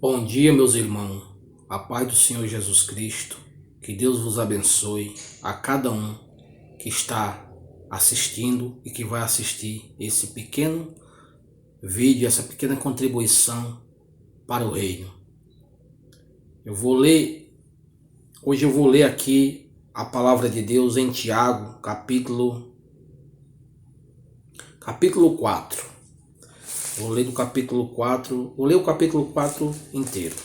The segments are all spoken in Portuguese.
Bom dia, meus irmãos. A paz do Senhor Jesus Cristo. Que Deus vos abençoe a cada um que está assistindo e que vai assistir esse pequeno vídeo, essa pequena contribuição para o reino. Hoje eu vou ler aqui a palavra de Deus em Tiago, capítulo 4. Vou ler o capítulo 4 inteiro.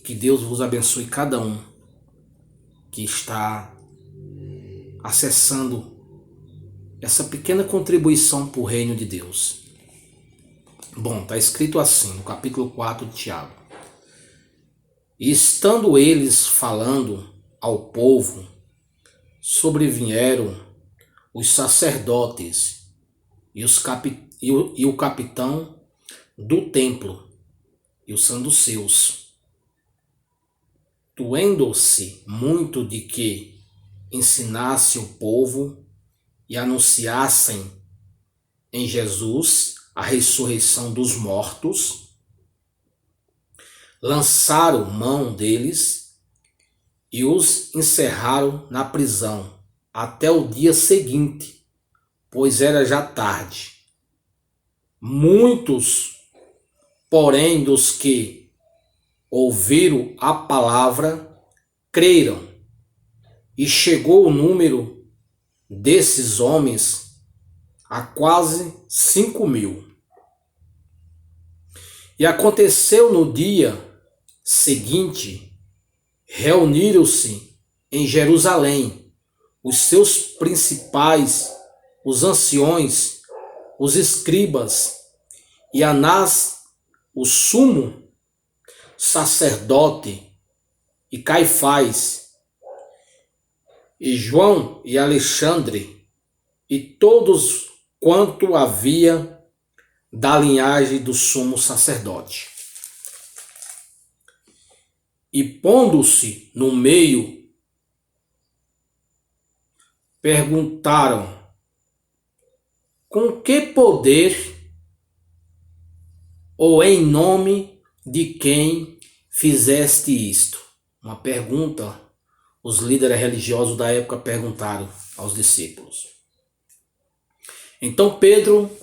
Que Deus vos abençoe cada um que está acessando essa pequena contribuição para o reino de Deus. Bom, está escrito assim no capítulo 4 de Tiago. E estando eles falando ao povo, sobrevieram os sacerdotes e o capitão do templo e os saduceus, doendo-se muito de que ensinasse o povo e anunciassem em Jesus a ressurreição dos mortos, lançaram mão deles e os encerraram na prisão até o dia seguinte, pois era já tarde. Muitos, porém, dos que ouviram a palavra, creram, e chegou o número desses homens a quase 5.000. E aconteceu no dia seguinte, reuniram-se em Jerusalém os seus principais, os anciões, os escribas, e Anás, o sumo sacerdote, e Caifás, e João e Alexandre, e todos quanto havia da linhagem do sumo sacerdote. E pondo-se no meio, perguntaram: com que poder ou em nome de quem fizeste isto? Uma pergunta os líderes religiosos da época perguntaram aos discípulos. Então Pedro,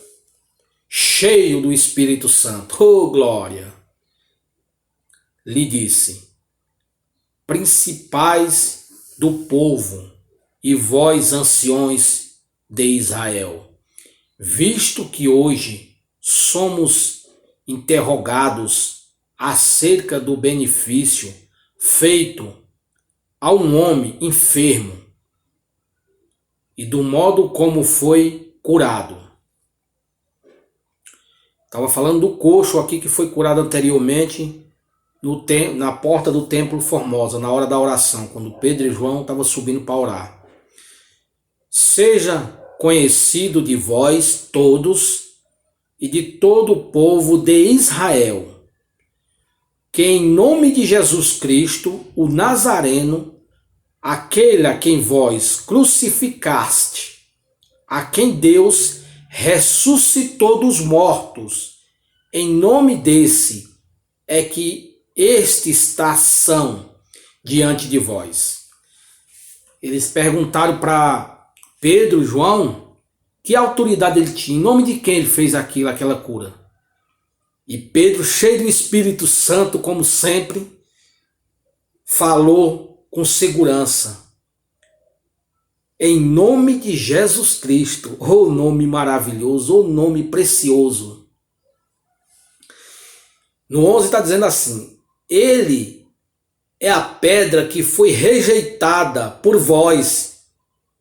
cheio do Espírito Santo, oh glória, lhe disse: principais do povo e vós anciões de Israel, visto que hoje somos interrogados acerca do benefício feito a um homem enfermo e do modo como foi curado. Estava falando do coxo aqui que foi curado anteriormente na porta do templo Formosa, na hora da oração, quando Pedro e João estavam subindo para orar. Seja conhecido de vós todos e de todo o povo de Israel, que em nome de Jesus Cristo, o Nazareno, aquele a quem vós crucificaste, a quem Deus ressuscitou dos mortos, em nome desse é que este está são diante de vós. Eles perguntaram para Pedro e João que autoridade ele tinha, em nome de quem ele fez aquela cura. E Pedro, cheio do Espírito Santo, como sempre, falou com segurança: em nome de Jesus Cristo, oh nome maravilhoso, oh nome precioso. No 11 está dizendo assim: ele é a pedra que foi rejeitada por vós,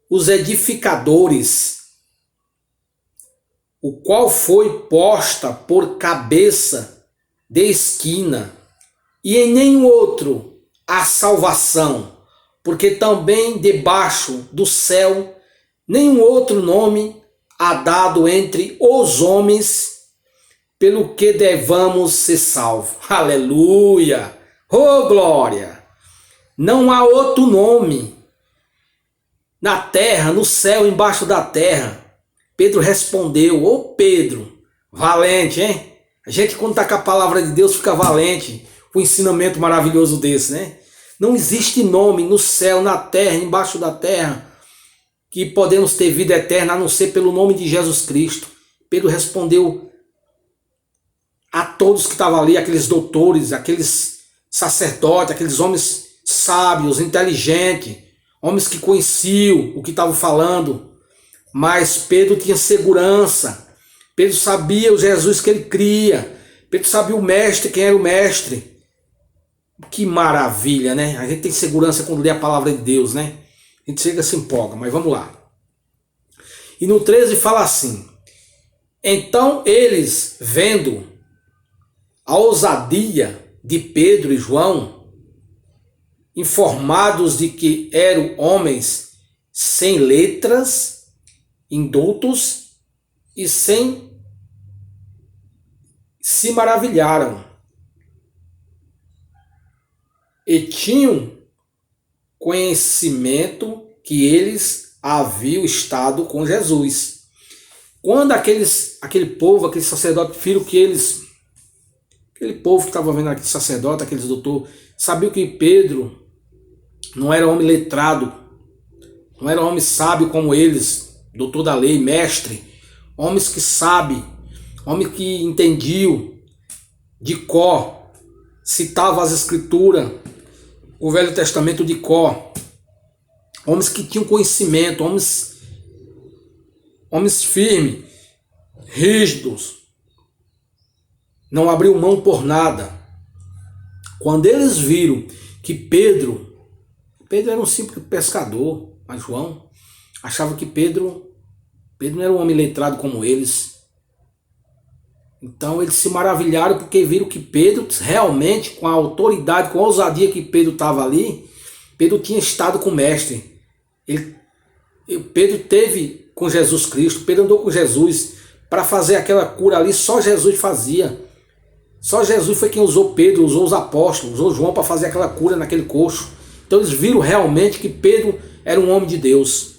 os edificadores, o qual foi posta por cabeça de esquina, e em nenhum outro há salvação, porque também debaixo do céu nenhum outro nome há dado entre os homens pelo que devamos ser salvos. Aleluia! Oh glória! Não há outro nome na terra, no céu, embaixo da terra. Pedro respondeu: ô Pedro, valente, hein? A gente, quando está com a palavra de Deus, fica valente com um ensinamento maravilhoso desse, né? Não existe nome no céu, na terra, embaixo da terra, que podemos ter vida eterna, a não ser pelo nome de Jesus Cristo. Pedro respondeu a todos que estavam ali, aqueles doutores, aqueles sacerdotes, aqueles homens sábios, inteligentes, homens que conheciam o que estavam falando. Mas Pedro tinha segurança. Pedro sabia o Jesus que ele cria. Pedro sabia o mestre, quem era o mestre. Que maravilha, né? A gente tem segurança quando lê a palavra de Deus, né? A gente chega e se empolga, mas vamos lá. E no 13 fala assim: então eles, vendo a ousadia de Pedro e João, informados de que eram homens sem letras, indultos e sem, se maravilharam e tinham conhecimento que eles haviam estado com Jesus. Quando aquele povo, aquele sacerdote, viram que aquele povo que estava vendo aquele sacerdote, aqueles doutores, sabiam que Pedro não era homem letrado, não era homem sábio como eles, doutor da lei, mestre, homens que sabem, homens que entendiam de cor, citavam as escrituras, o Velho Testamento de cor, homens que tinham conhecimento, homens firmes, rígidos, não abriu mão por nada. Quando eles viram que Pedro era um simples pescador, mas João achava que Pedro não era um homem letrado como eles. Então eles se maravilharam porque viram que Pedro realmente, com a autoridade, com a ousadia que Pedro estava ali, Pedro tinha estado com o mestre. Pedro teve com Jesus Cristo, Pedro andou com Jesus para fazer aquela cura ali, só Jesus fazia. Só Jesus foi quem usou Pedro, usou os apóstolos, usou João para fazer aquela cura naquele coxo. Então eles viram realmente que Pedro era um homem de Deus.